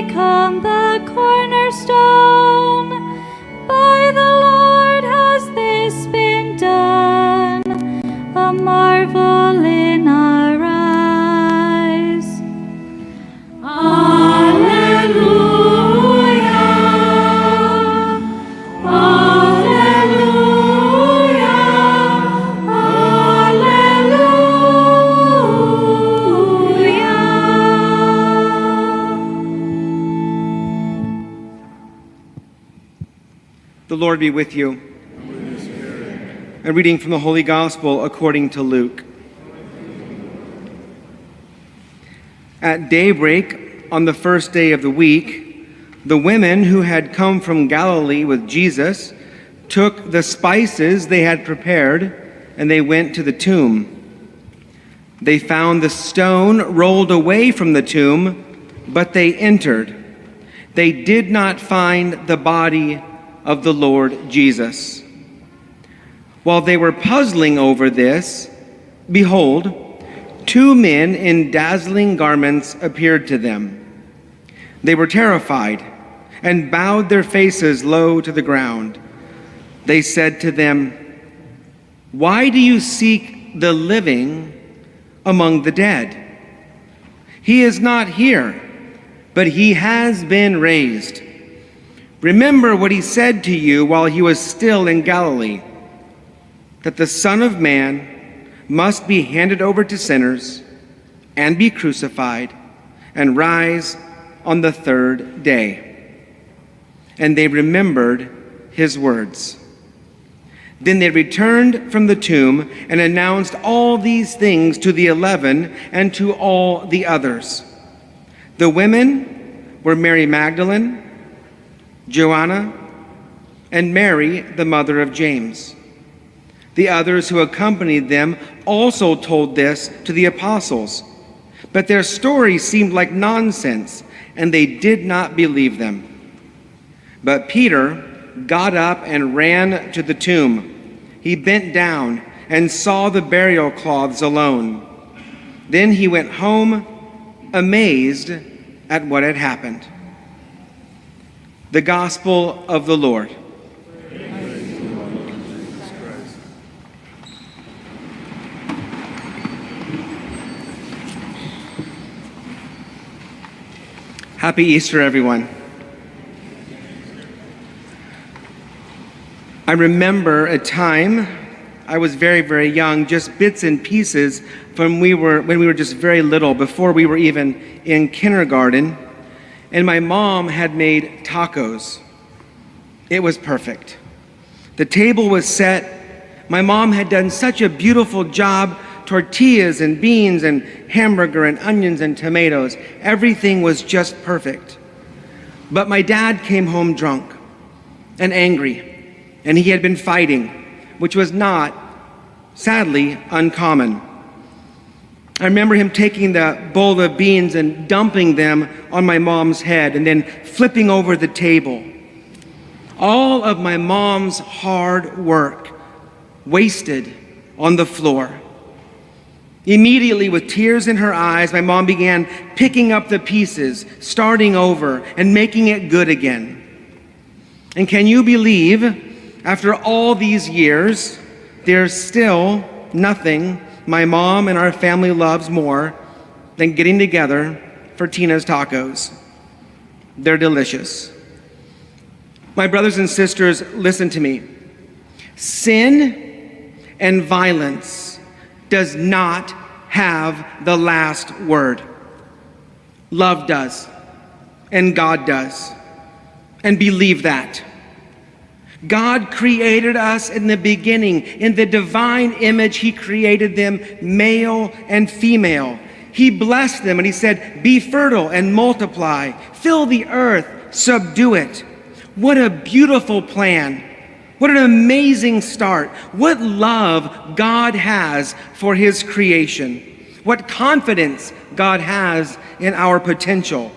become the cornerstone. By the Lord has this been done, a marvel in our eyes. Alleluia, alleluia, alleluia. The Lord be with you. A reading from the Holy Gospel according to Luke. At daybreak on the first day of the week, the women who had come from Galilee with Jesus took the spices they had prepared, and they went to the tomb. They found the stone rolled away from the tomb, but they entered. They did not find the body of the Lord Jesus. While they were puzzling over this, behold, two men in dazzling garments appeared to them. They were terrified and bowed their faces low to the ground. They said to them, "Why do you seek the living among the dead? He is not here, but he has been raised. Remember what he said to you while he was still in Galilee, that the Son of Man must be handed over to sinners and be crucified and rise on the third day." And they remembered his words. Then they returned from the tomb and announced all these things to the 11 and to all the others. The women were Mary Magdalene, Joanna, and Mary, the mother of James. The others who accompanied them also told this to the apostles, but their story seemed like nonsense, and they did not believe them. But Peter got up and ran to the tomb. He bent down and saw the burial cloths alone. Then he went home, amazed at what had happened. The Gospel of the Lord. Happy Easter, everyone. I remember a time, I was very, very young, just bits and pieces from when we were just very little, before we were even in kindergarten, and my mom had made tacos. It was perfect. The table was set. My mom had done such a beautiful job. Tortillas and beans and hamburger and onions and tomatoes. Everything was just perfect. But my dad came home drunk and angry, and he had been fighting, which was not, sadly, uncommon. I remember him taking the bowl of beans and dumping them on my mom's head and then flipping over the table. All of my mom's hard work wasted on the floor. Immediately, with tears in her eyes, my mom began picking up the pieces, starting over, and making it good again. And can you believe, after all these years, there's still nothing my mom and our family loves more than getting together for Tina's tacos. They're delicious. My brothers and sisters, listen to me. Sin and violence does not have the last word. Love does, and God does. And believe that. God created us in the beginning. In the divine image, he created them male and female. He blessed them and he said, "Be fertile and multiply. Fill the earth, subdue it." What a beautiful plan. What an amazing start. What love God has for his creation. What confidence God has in our potential.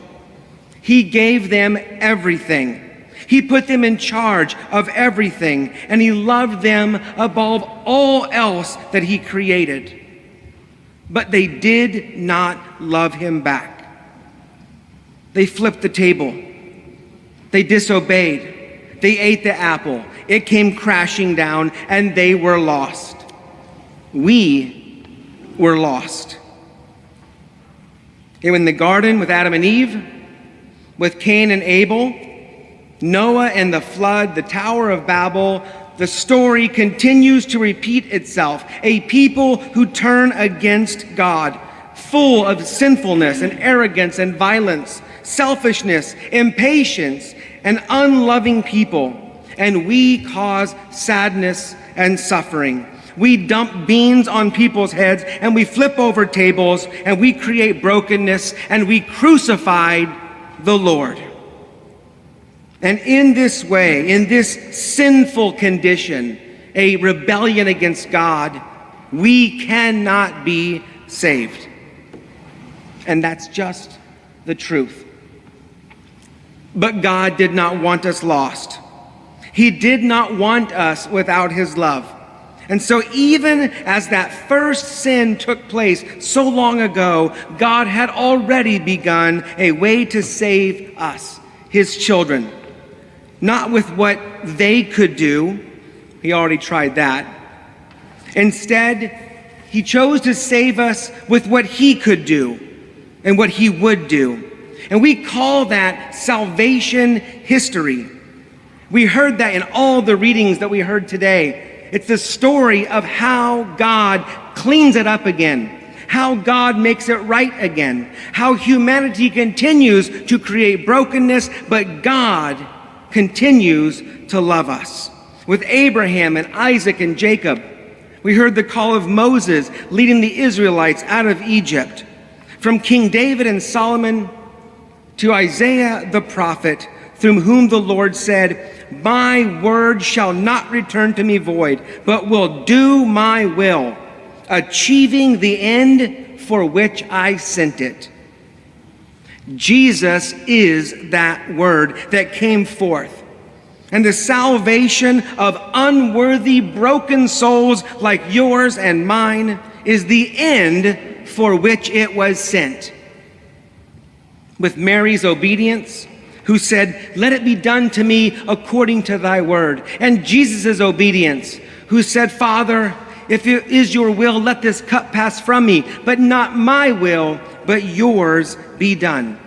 He gave them everything. He put them in charge of everything, and he loved them above all else that he created. But they did not love him back. They flipped the table. They disobeyed. They ate the apple. It came crashing down, and they were lost. We were lost. In the garden with Adam and Eve, with Cain and Abel, Noah and the flood, the Tower of Babel, the story continues to repeat itself. A people who turn against God, full of sinfulness and arrogance and violence, selfishness, impatience, and unloving people. And we cause sadness and suffering. We dump beans on people's heads, and we flip over tables, and we create brokenness, and we crucified the Lord. And in this way, in this sinful condition, a rebellion against God, we cannot be saved. And that's just the truth. But God did not want us lost. He did not want us without his love. And so even as that first sin took place so long ago, God had already begun a way to save us, his children. Not with what they could do. He already tried that. Instead, he chose to save us with what he could do and what he would do. And we call that salvation history. We heard that in all the readings that we heard today. It's the story of how God cleans it up again, how God makes it right again, how humanity continues to create brokenness, but God continues to love us. With Abraham and Isaac and Jacob, we heard the call of Moses leading the Israelites out of Egypt. From King David and Solomon to Isaiah the prophet, through whom the Lord said, "My word shall not return to me void, but will do my will, achieving the end for which I sent it." Jesus is that word that came forth. And the salvation of unworthy, broken souls like yours and mine is the end for which it was sent. With Mary's obedience, who said, "Let it be done to me according to thy word," and Jesus' obedience, who said, "Father, if it is your will, let this cup pass from me, but not my will, but yours be done."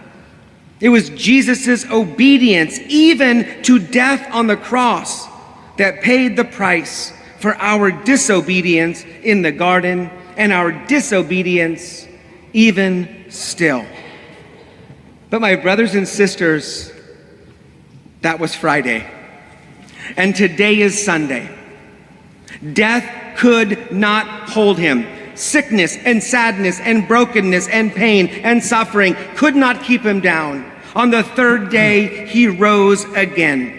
It was Jesus' obedience, even to death on the cross, that paid the price for our disobedience in the garden and our disobedience even still. But my brothers and sisters, that was Friday. And today is Sunday. Death could not hold him. Sickness and sadness and brokenness and pain and suffering could not keep him down. On the third day, he rose again.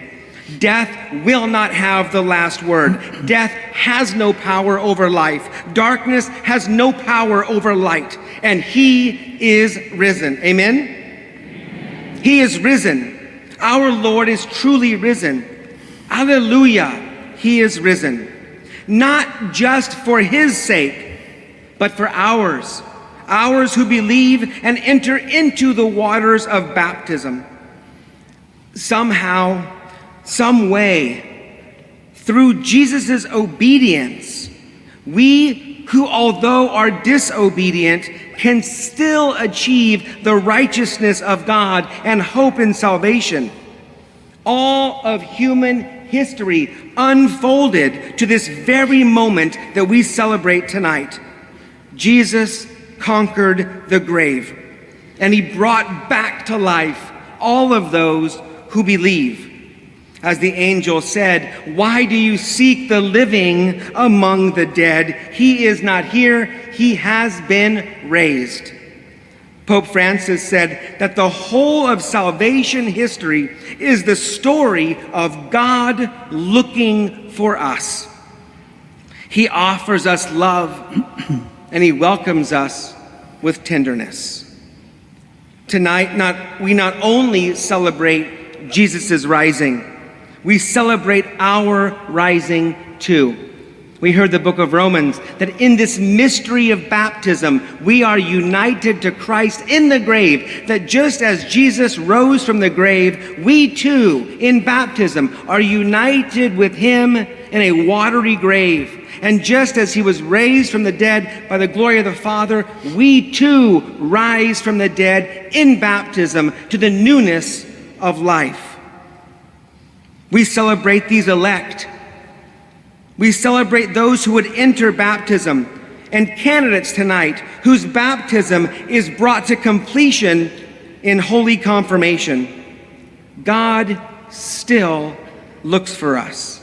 Death will not have the last word. Death has no power over life. Darkness has no power over light. And he is risen. Amen? He is risen. Our Lord is truly risen. Alleluia, he is risen. Not just for his sake, but for ours. Ours who believe and enter into the waters of baptism. Somehow, some way, through Jesus' obedience, we who, although are disobedient, can still achieve the righteousness of God and hope in salvation. All of human history unfolded to this very moment that we celebrate tonight. Jesus conquered the grave, and he brought back to life all of those who believe. As the angel said, "Why do you seek the living among the dead? He is not here, he has been raised." Pope Francis said that the whole of salvation history is the story of God looking for us. He offers us love, and he welcomes us with tenderness. Tonight, we not only celebrate Jesus' rising, we celebrate our rising too. We heard the book of Romans that in this mystery of baptism, we are united to Christ in the grave, that just as Jesus rose from the grave, we too, in baptism, are united with him in a watery grave. And just as he was raised from the dead by the glory of the Father, we too rise from the dead in baptism to the newness of life. We celebrate these elect. We celebrate those who would enter baptism, and candidates tonight whose baptism is brought to completion in holy confirmation. God still looks for us.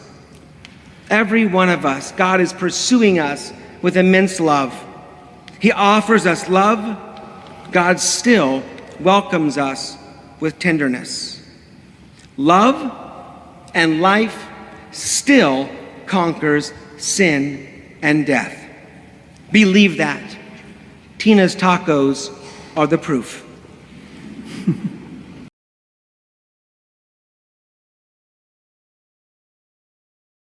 Every one of us, God is pursuing us with immense love. He offers us love. God still welcomes us with tenderness. Love and life still conquers sin and death. Believe that. Tina's tacos are the proof.